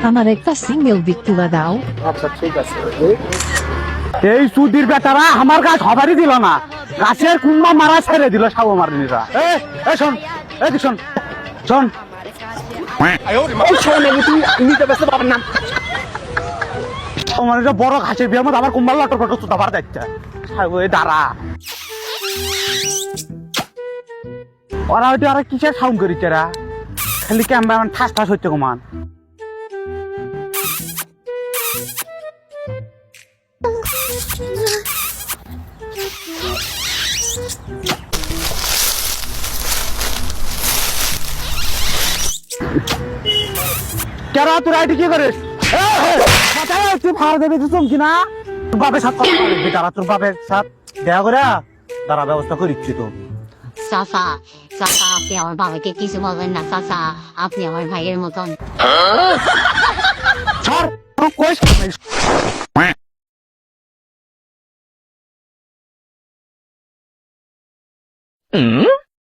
আমার একটা সিঙ্গেল বিক্তুলা দাও। আচ্ছা ঠিক আছে। এই সুদির বেটারা আমার গাছ হবারই দিল না, গাছের কুম্বা মারা ছেড়ে দিল সব আমার নিজরা। এই শোন, এই শোন শোন, আমার এটা বড় ঘাসের বিয়ের মধ্যে আমার কুম্বার লটর ফটর তো দাবার যাচ্ছে দাঁড়া। ওরা হয়তো আর কিসের সাউন্ড করিচ্ছে রা, খালি ক্যামেরা আমার ঠাস ঠাস হচ্ছে কমান। কেরা তোরা এটি কি করিস? তুই ভাড়া দেবে চমকি না, তোর বাপের সাথে কথা বলবি, তারা তোর বাপের সাথে দেখা করে তারা ব্যবস্থা করিচ্ছি তো। চাচা চাচা আপনি আমার বাবাকে কিছু বলবেন না চাচা, আপনি আমার ভাইয়ের মতন। ছাড়, কইস